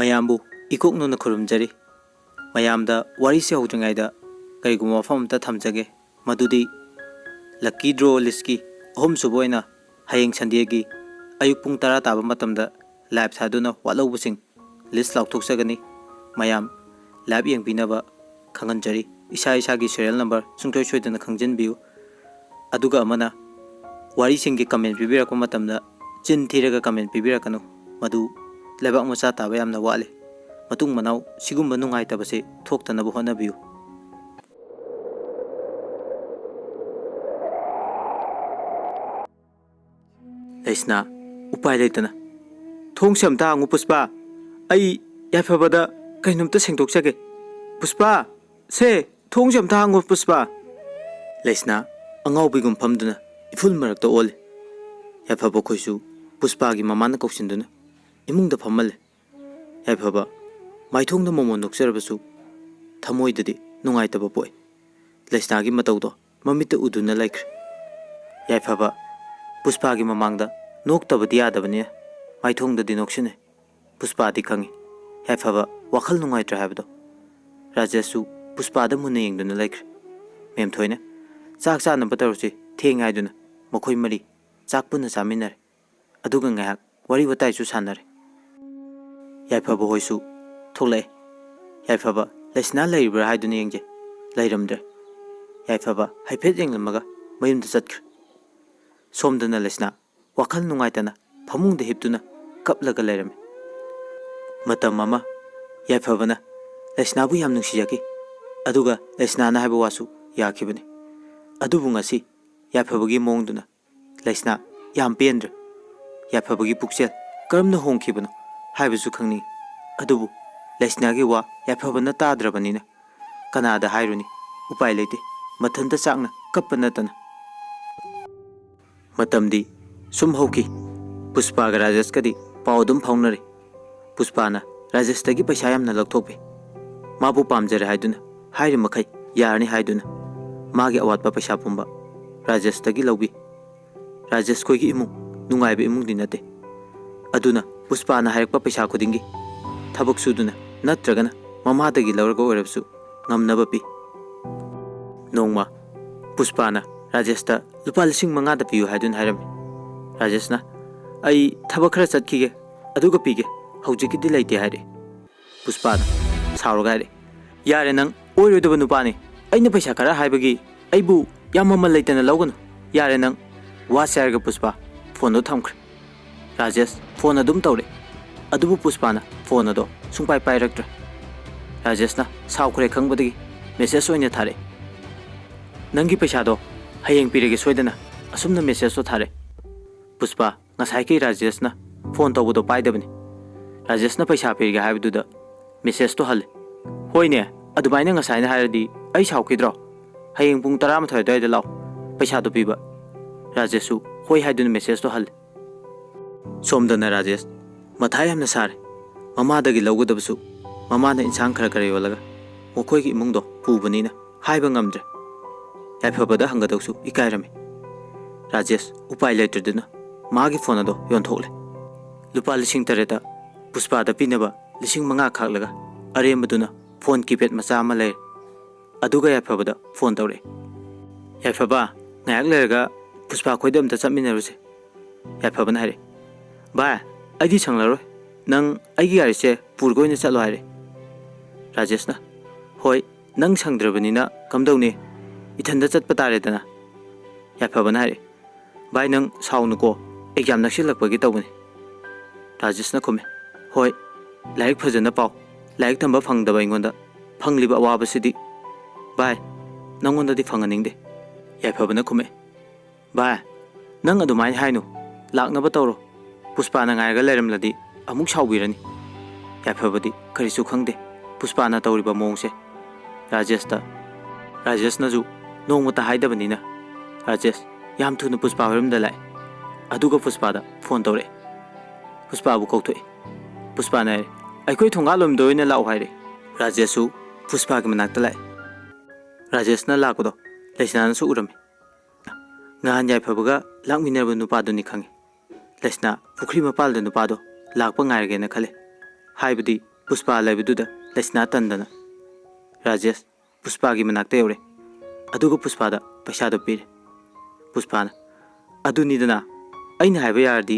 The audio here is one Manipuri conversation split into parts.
ꯃꯌꯥꯝꯕꯨ ꯏꯀꯣꯛꯅꯨꯅ ꯈꯨꯔꯨꯝꯖꯔꯤ ꯃꯌꯥꯝꯗ ꯋꯥꯔꯤꯁꯤ ꯍꯧꯗ꯭ꯔꯤꯉꯩꯗ ꯀꯔꯤꯒꯨꯝꯕ ꯋꯥꯐꯝ ꯑꯃꯇ ꯊꯝꯖꯒꯦ ꯃꯗꯨꯗꯤ ꯂꯛꯀꯤ ꯗ꯭ꯔꯣ ꯂꯤꯁꯀꯤ ꯑꯍꯨꯝꯁꯨꯕ ꯑꯣꯏꯅ ꯍꯌꯦꯡ ꯁꯟꯗꯦꯒꯤ ꯑꯌꯨꯛ ꯄꯨꯡ 10 ꯇꯥꯕ ꯃꯇꯝꯗ ꯂꯥꯏꯚ ꯊꯥꯗꯨꯅ ꯋꯥꯠꯍꯧꯕꯁꯤꯡ ꯂꯤꯁ ꯂꯥꯎꯊꯣꯛꯆꯒꯅꯤ ꯃꯌꯥꯝ ꯂꯥꯏꯚ ꯌꯦꯡꯕꯤꯅꯕ ꯈꯪꯍꯟꯖꯔꯤ ꯏꯁꯥꯒꯤ ꯁꯦꯔꯤꯌꯦꯜ ꯅꯝꯕꯔ ꯁꯨꯡꯁꯣꯏ ꯁꯣꯏꯗꯅ ꯈꯪꯖꯤꯟꯕꯤꯌꯨ ꯑꯗꯨꯒ ꯑꯃꯅ ꯋꯥꯔꯤꯁꯤꯡꯒꯤ ꯀꯃꯦꯟ ꯄꯤꯕꯤꯔꯛꯄ ꯃꯇꯝꯗ ꯆꯤꯟ ꯊꯤꯔꯒ ꯀꯃꯦꯟ ꯄꯤꯕꯤꯔꯛꯀꯅꯨ ꯃꯗꯨ ꯂꯩꯕꯥꯛ ꯃꯆꯥ ꯇꯥꯕ ꯌꯥꯝꯅ ꯋꯥꯠꯂꯤ ꯃꯇꯨꯡ ꯃꯅꯥꯎ ꯁꯤꯒꯨꯝꯕ ꯅꯨꯡꯉꯥꯏꯇꯕꯁꯤ ꯊꯣꯛꯇꯅꯕ ꯍꯣꯠꯅꯕꯤꯌꯨ ꯂꯩꯁꯅꯥ उपाय लेतना थोंग से अमता हांगु पुष्पा आई याफबदा कइनुमता सेंगदोकजगे पुष्पा से थोंग से अमता हांगु पुष्पा लेसना अंगाउबिगुम फमदुना इफुल मरकता ओले याफब खोइसु पुष्पा की ममाना कौसिनदुना इमुंगदा फमले याफब माइथोंगदा मोमो नोक्सरबसु थमोइददि नुंगाइतबा पोय लेसना की मतौदो ममित्ता उदुना लाइख्रे याफब पुष्पा की ममांगदा नोक्तबदि यादबने माइथोंगददि नोक्सिने पुष्पादि खंगी याफब वाखल नुंगाइत्रा हाबदो राजेशु पुष्पादा मुन्ने येंगदुना लाइख्रे मेम थोइने चाक चानबा तरुसि थेंगाइदुना मखोइ मरि चाक पुन्ना चामिनरे अदुगा ngayak wari watai su sanare yaifaba hoisu tholai yaifaba lesna leibra haiduni yengje leiramdre yaifaba haifet yenglamaga mayumda chatkre somdana lesna wakal nungaitana phamungda hiptuna kaplaga leirame matam mama yaifabana lesna bu yam nungsijaki aduga lesna na haiba wasu yakhibani adubu ngasi yaifabagi mongduna lesna yam pendre याफबगी पुक्सेल करमना होंखिबनो हाइबसु खंगनी अदुबु लेसनागी वा याफबना ताद्रबनिना कनादा हाइरुनी उपाय लेते मथनता चाकना कप्पना तना मतमदी सुम हौकी पुष्पा गा राजेश कदी पावदुम फाउनरे पुष्पाना राजेश तगी पैसा यामना लखथोपे माबु पामजरे हाइदुना हाइरि मखै यारनी हाइदुना मागी अवातपा पैसा पुंबा राजेश तगी लौबी राजेश कोगी इमु नुंगाइब इमुंगदि नते अदुना पुष्पाना हाइरकपा पैसा खुदिंगी थबक सुदुना नत्रगना ममादगी लौरगा ओइरबसु ngamnaba pi nongma puspana rajeshta lupa 5,000 da piyu haidun hairami rajeshna ai thaba khara chatkige aduga pige haujiki di laite haire puspana saurga haire yare nang oiroidaba nupani aina paisa khara haibagi aibu yamama laitana lawganu yare nang wa sarga puspa phone do thamkhre rajesh phone adum tawre adubu puspana phone ado sungpai pairaktra rajeshna saukre khangbadagi message oina thare nangi paisa do hayeng pirege soidana asumna message to thare puspa ngasai ki rajeshna phone tawbo do paidabani rajeshna paisa pirege haibuda message to hal hoine adubaina ngasai na hairadi ai saukidro hayeng pung 13 dai da law paisa do piba rajeshu hoi haidun message to hal somdana rajesh mathai hamna sare mama dagi lawgodabsu mama na insang khara khara yolaga mokoi ki imung do pubanina haiba ngamdre yaifabada hangadoksu ikairame rajesh upai leitreduna magi phone ado yonthokle lupa 3,000 da puspa da pinaba 5,000 khaklaga arembaduna phone keypad macha ma lei aduga yaifabada phone tawre yaifaba ngayak lerga puspa khoidam ta chaminaruse yaifabana hare ba aidi changlaro nang aigi gari se purgoina chalo hare rajeshna hoi nang sangdrabanina kamdawni ithanda chatpa tare dana yaifabana hare bai nang saunu ko exam naksilakpagi tawbani rajeshna khome hoi laik phajana paw laik thamba phangdaba ingonda phangliba awabasidi bai nangonda di phanganingde yaifabana khome bai nang adumai hainu laknaba tawro puspa na ngaiga leramladi amuk saubirani yaifabadi karisu khangde puspa na tawriba mongse rajesh na ju nongmata haidabanina rajesh yam thuna puspa horamda lai aduga puspa da phone tawre puspa bu kauthoi puspa na aikoi thonga lomdo ina lau haire rajeshu puspa gi manakta lai rajesh na lakodo leisna su urame ngahan yaifabaga lakminerba nupa duni khangi lesna pukhri mapal da nupa do lakpa ngairge na khale haibadi Pushpa लेबदुदा Lesana तंदना Rajesh Pushpa की मनाक्ते यौरे अदुगो पुष्पादा पैसादो पीरे पुष्पाना अदुनिदना अइना हाइबा यारदी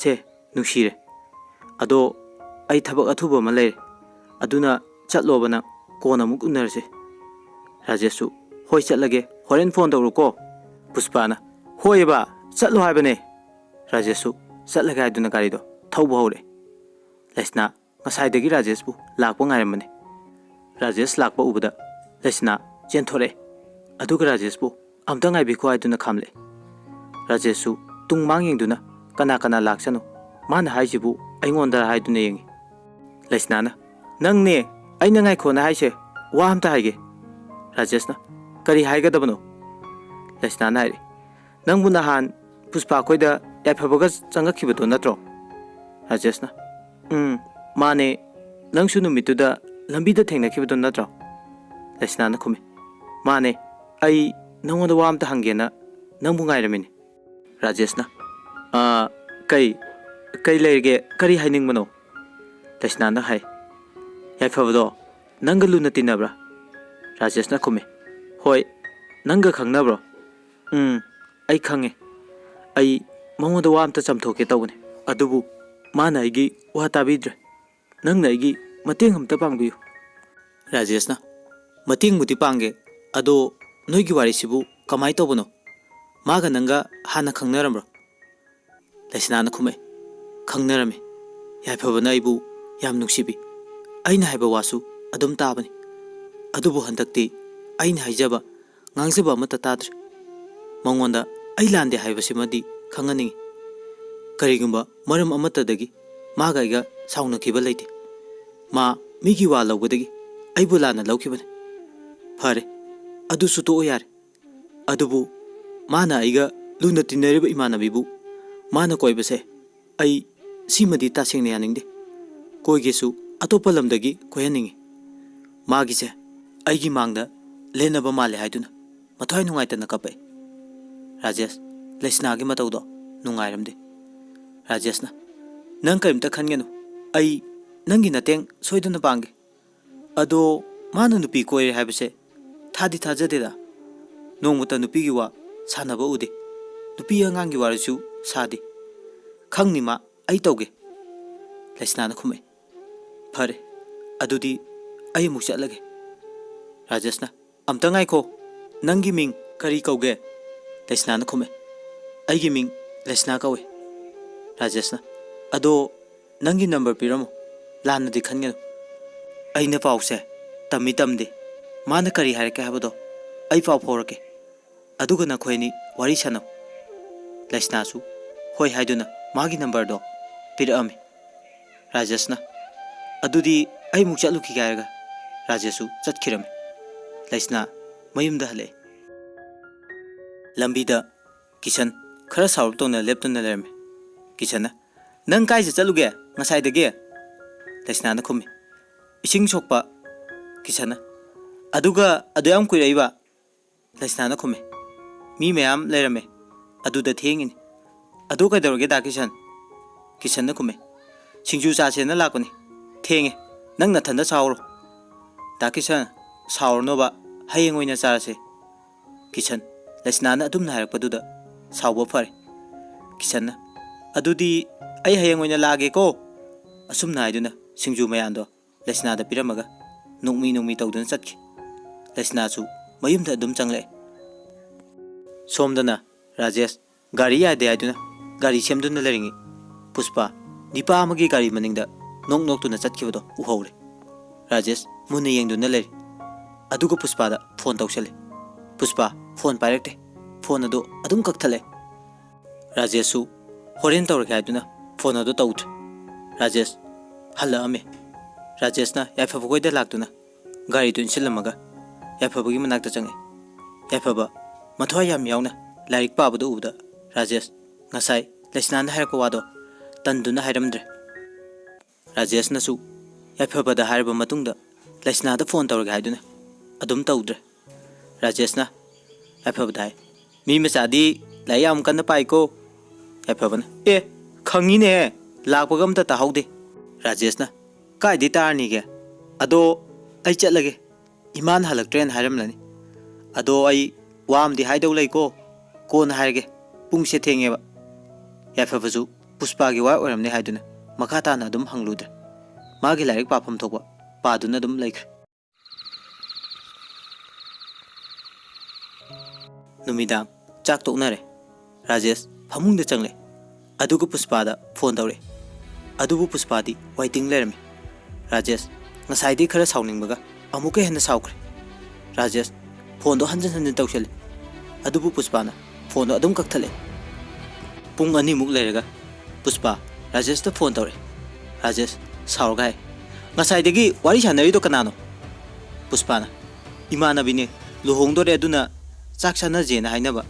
से नुसीरे अदो अइ थबक अथुबा मा लेरे अदुना चटलोबना कोना मुक उनरसे राजेशु होय चटलगे होरेन फोन तौरुको पुष्पाना होयबा चटलो हाइबने राजेशु चटलगे हाइदुना गाड़ीदो थौबा हौरे लेसना ngसाइदगी राजेशबु लाकपा ngairमने राजेश लाकपा उबदा लेसना चेंथोरे अदुगा राजेशबु अमता ngaibiko हाइदुना खामले राजेशु तुंग मांग येंदुना कना कना लाक्सनु माना हाइजिबु अइंगोंदा हाइदुना येंगी लेसनाना नंगने अइना ngaइखोना हाइसे वा हमता हाइगे राजेशना करी हाइगदबनो लेसनाना हाइरे नंगबु नहान पुष्पा खोइदा याफबगा चंगखिबदो नत्रो राजेशना माने नंगसु नुमितुदा लंबीदा थेंगनखिबदो नत्रो लेसनाना खुमे माने अइ नंगोंदा वा हमता हंगेना नंगबु ngaइरमिनी राजेशना कई कई लेरगे करी हाइनिंगमनो लेसनाना हाइ याफबदो नंग लुना तिनब्रा राजेशना खुमे होय नंग खंगनब्रो अइ खंगे अइ मंगोंदा वा हमता चमथोके तौबने अदुबु माना अइगी वा ताबिद्रे नंगना अइगी मतेंग हमता पांगबियु राजेशना मतेंगबुदि पांगे अदो नोइगी वारिसिबु कमाय तौबनो मागा नंगा हाना खंगनरम्ब्रो लेसनाना खुमे खंगनरमे याफबना अइबु याम नुक्सिबि अइना हाइबा Vasu अदुम ताबनि अदुबु हंदक्ति अइना हाइजबा ngangjaba amata tadre mangonda ai lande haibasimadi khangani karigumba maram amata dagi maga iga sauna khiba leite ma migi wa lawbadagi ai bulana lawkhibane phare adu su to yare adubu mana aiga luna tinariba imanabibu mana koibase ai simadi tasingne yaningde koigesu atopa lamdagi koyaningi magise aigi mangda lenaba male haiduna Mathai नुंगाइतना कपे Rajesh लेसनागी मतौदो नुंगाइरमदे राजेशना नंग करिमता खनगेनु अइ नंगी नतेंग सोइदना पांगे अदो मानु नुपी कोइरे हाइबसे थादी थाजदेदा नोंमुता नुपीगी वा सानबा उदे नुपी अंगांगी वारसु सादे खंगनिमा अइ तौगे लेसनाना खुमे फरे अदुदी अइ मुक चटलगे राजेशना अमता ngaइखो नंगी मिंग करी कौगे लेसनाना खुमे अइगी मिंग लेसना कौवे राजेशना अदो नंगी नंबर पिरमो लानदी खनगेनु अइना पाउसे तम्मी तमदे माना करी हाइरके हाबदो अइ पाउ फोरके अदुगा नखोइनी वारी सनो लेसनासु होय हाइदुना मागी नंबर दो पिरअमे राजेशना अदुदी अइ मुक चटलुखि गायरगा राजेशु चटखिरमे लेसना मयुमदा हले लंबीदा किशन खरा साउरतोना लेप्तुना लेरमे किशना नंग काइसे चलुगे ngसाइदगे लेसनाना खुमे इसिंग सोकपा किशना अदुगा अदुयाम कुइरैबा लेसनाना खुमे मी मयाम लेरमे अदुदा थेंगिनी अदु कदरगे दा किशन किशना खुमे सिंजु चासेना लाकोनी थेंगे नंग नथंदा साउरो दा किशन साउरनोबा हयेंग ओइना चारसे किशन लेसनाना अदुमना हारकपदुदा साउबा फरे किशनना अदुदी अइ हयेंग ओइना लागे को असुमना हाइदुना सिंजु मयानदो लेसनादा पिरमगा नुकमी तौदुना चटखि लेसनासु मयुमदा अदुम चंगले सोमदना राजेश गाड़ी यादे हाइदुना गाड़ी सेमदुना लेरिंगी पुष्पा निपा अमगी गाड़ी मनिंगदा नोक नोक्तुना चटखिबदो उहौरे राजेश मुन्ना येंगदुना लेरि अदुगा पुष्पादा फोन तौसले पुष्पा फोन पाइरक्ते फोन अदो अदुम कक्थले राजेशु होरेन तौरके हाइदुना फोन अदो तौद्रे राजेश हल्लाअमे राजेशना याफबगोइदा लाक्तुना गाड़ी दु इनसिलमगा याफबगी मनाक्ता चंगे याफब मथवा याम यावना लाइक पाबदो उबदा राजेश ngасai लेसनाना हाइरको वादो तंदुना हाइरमद्रे राजेशनासु याफबदा हाइरबा मतुंगदा लेसनादा फोन तौरके हाइदुना अदुम तौद्रे राजेशना याफबदाय मी मचादी लायाम कन्न पाइको याफबना ए खंगीने लापगम ता ताहौदे राजेशना कायदि तारनीगे अदो आई चलगे इमान हलक्ट्रेन हायरमलनी अदो आई वामदि हायदौ लैको कोन हायरगे पुंगसे थेंगेबा याफबसु पुष्पागी वा ओरमने हायदुना मखा ताना अदुम हंगलुद्रे मागी लाइक पाफम थोकवा पादुना अदुम लैख्रे नुमिदांग चाक तोकनारे राजेश फमुंग चंगले अदुगु पुष्पादा फोन तौरे अदुबु पुष्पादी वाइटिंग लेरमे राजेश ngसाइदी खरा साउनिंगबगा अमुके हेन साउख्रे राजेश फोन दो हंजन हंजन तौशले अदुबु पुष्पाना फोन दो अदुम कक्थले पुंग अनि मुक लेरगा पुष्पा राजेश तो फोन तौरे राजेश साउरगाय ngसाइदगी वारी सानरी तो कनानो पुष्पाना इमानबिने लुहोंगदोरे अदुना चाक सानजेना हाइनबा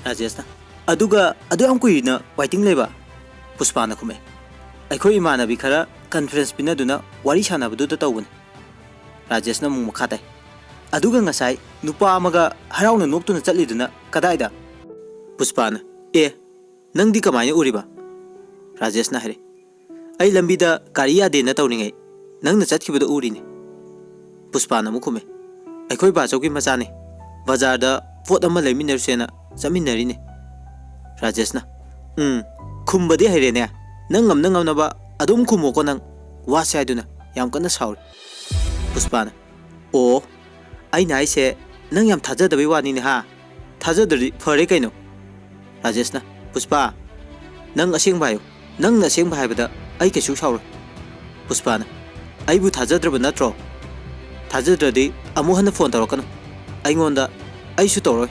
राजेशना अदुगा अदु हम कुइना वाइटिंग लेबा पुष्पाना खुमे अखोई इमानबी खरा कॉन्फ्रेंस पिनदुना वारी सानबदुदा तौबने राजेशना मुंग मखाताय अदुगा ngसाइ नुपा अमगा हराउना नोक्तुना चलिदुना कदाइदा पुष्पाना ए नंगदी कमायना उरिबा राजेशना हरे आई लंबीदा गाड़ी यादेना तौनिंगै नंगना चटखिबदो उरिने पुष्पाना मुखुमे अखोई बाचौकी मचाने बाजारदा पोट अमा लेमिनरसेना चमिनरिने राजेशना खुम्बदि हैरेने नंग ngam naba adum khumoko nang wase aduna yam kana saur पुष्पाना ओ आई नाइ से नंग याम थाजदबे वानी ने हा थाजदरि फरे कैनो राजेशना पुष्पा नंग असेंग बायो नंग न असेंग बायबदा आई केसु साउर पुष्पाना आइबु थाजद्रब नत्रो थाजद्रदि अमु हन फोन तौरकनो आइगोंदा आइसु तौरोय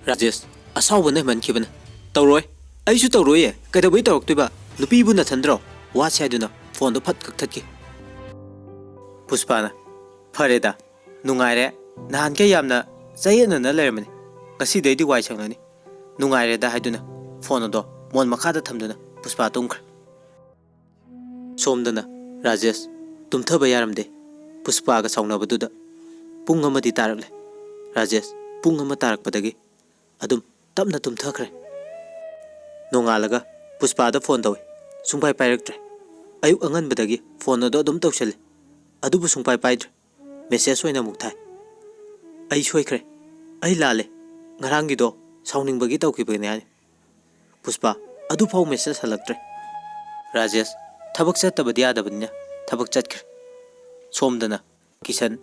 राजेश असाउबने मनखिबना तौरोय आइसु तौरोय कैदबई तौरक्तुबा नुपीबु नथंद्रो वासे आदुना फोन दो फट कक्थतकी पुष्पाना फरेदा नुंगाइरे नहान के यामना चयेनना लेरमने ngasiदैदि वाइ संगनी नुंगाइरेदा हाइदुना फोन दो मोन मखादा थमदुना पुष्पा तुंख्र सोमदना राजेश तुमथबा यारमदे पुष्पागा साउनबदुदा पुंग अमदि तारकले राजेश पुंग अमा तारकपदगी अदुम तपना तुमथख्रे नोंगालगा पुष्पादा फोन तौई सुंपाई पाइरक्ट्रे अयुक अंगनबदगी फोन दो अदुम तौसले अदुबु सुंपाई पाइद्रे मेसेज होइना मुक्थाय आई सोइख्रे आई लाले ngaraंगिदो साउनिंगबगी तौखिबने हाय पुष्पा अदु फाउ मेसेज हलक्ट्रे राजेश थबक चतबदि यादबनिया थबक चतख्रे सोमदना किशन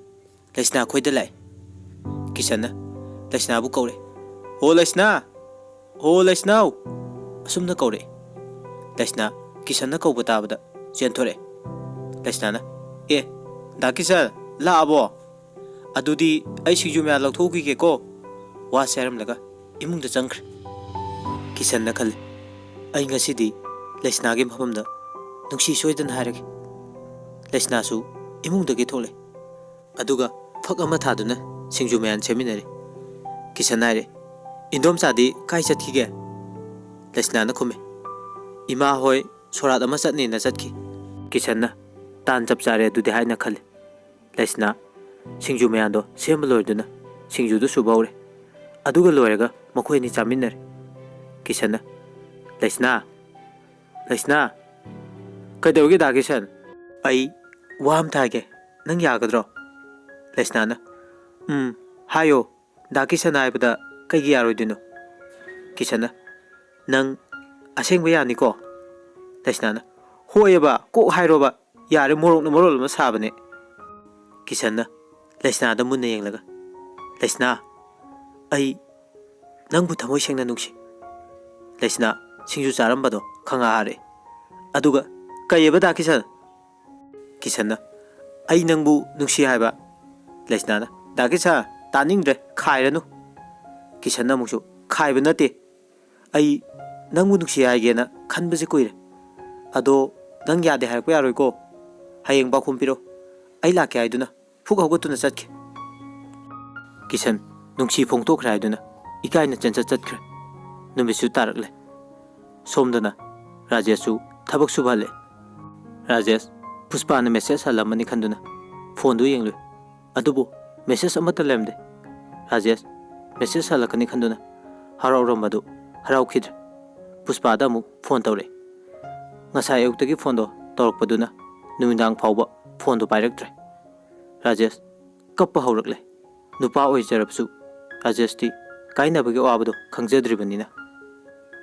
लैसना खोइदा लाय किशनना लैसनाबु कौरे ओ लैसनाउ असुमना कौरे लैसना किशनना कौबा ताबदा चेंथोरे लैसनाना ए दा किशन लाबो अदुदी आई सिजु म्या लौथोकीगेको वा सेरमलगा इमुंगदा चंख्रे किशनना खले आई ngasiदी लैसनागे मफमदा नुंसी सोइदन हारगे लैसनासु इमुंगदगे थोले अदुगा फक अमा थादुना सिंजु म्यान सेमिनरे किशन हारे इंदोम चादी काई चतखिगे लैसनाना खुमे इमा होय सोरात अमा चतनेना चतखि किशनना तान चप चारे अदुदि हाइना खले लैसना सिंजु म्यानदो सेम लोइदुना सिंजुदु सुबौरे अदुगा लोयरगा मखोइनी चामिनरे किशनना लैसना कदौगे दा किशन आई वाम थागे नंग यागद्रो लैसनाना हायो दा किशन आइबदा कईगी यारोइदुनो किशनना नंग असेंगबा यानिको लैसनाना होयबा को हाइरोबा यारे मोरोकना मोरोलमा साबने किशनना लैसनादा मुन्ना येंगलगा लैसना आई नंगबु थमोय सेंगना नुंगसी लैसना सिंजु चारंबदो खंगा हारे अदुगा कईबा दा किशनना आई नंगबु नुंगसी हाइबा लैसनाना दा किसा तानिंग्रे खाइरनु किशनना मुसु खाइबा नते आई नंगबु नुंगसी हाइगेना खनबजे कुइरे अदो नंग यादे हाइरको यारोइको हयेंग पाखुम पिरो आई लाके हाइदुना फुक हौगतुना चतखे किशन नुंगसी फोंगतोख्रे हाइदुना इकाइना चंचा चतख्रे नुमिसु तारकले सोमदना राजेशु थबक सुभाले राजेश पुष्पाना मेसेज हलमनी खंदुना फोन दु येंगलु अदुबु मेसेज अमत लेमदे राजेश मेसेज हलकनी खंदुना हराउरमदु हराउखिद्रे पुष्पादा अमुक फोन तौरे ngasa ayuktagi फोन दो तौरकपदुना नुमिदांग फाउबा फोन दो पाइरक्ट्रे राजेश कप्पा हौरक्ले नुपा ओइजरबसु राजेश ती काइनबगे वाबदो खंगजद्रिबनिना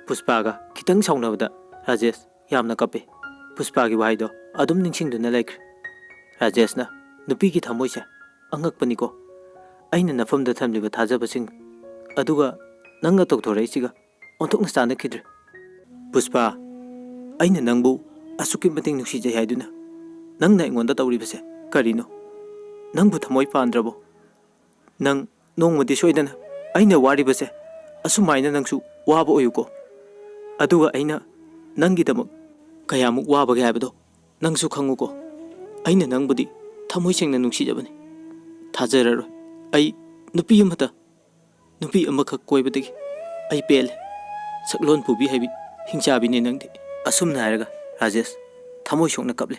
पुष्पागा खितंग साउनबदा राजेश यामना कपे पुष्पागी वाइदो अदुम निंगसिंगदुना लेख्रे राजेशना नुपीगी थमोइसे अंगकपनिको अइना नफमदा थमलिबा थाजबसिंग अदुगा नंगा तोक्थोरैसिगा ओंथोकना सानखिद्रे पुष्पा अइना नंगबु असुकी मतिंग नुसिजे हाइदुना नंगना इंगोंदा तौरिबसे करिनो नंगबु थमोइ पांद्रबो नंग नोंगमदि सोइदना अइना वारिबसे असुमाइना नंगसु वाबो ओयुको अदुगा अइना नंगीदमक कयामुक वाबगे हाइबदो नंगसु खंगुको अइना नंगबुदि थमोइ सेंगना नुसिजबनी थाजररो अइ नुपी अमता नुपी अमखक कोइबदगी अइ पेल सकलोन पुबी हाइबी हिंचाबिने नंगदि असुमना हायरगा राजेश थमोइ सोंगना कपले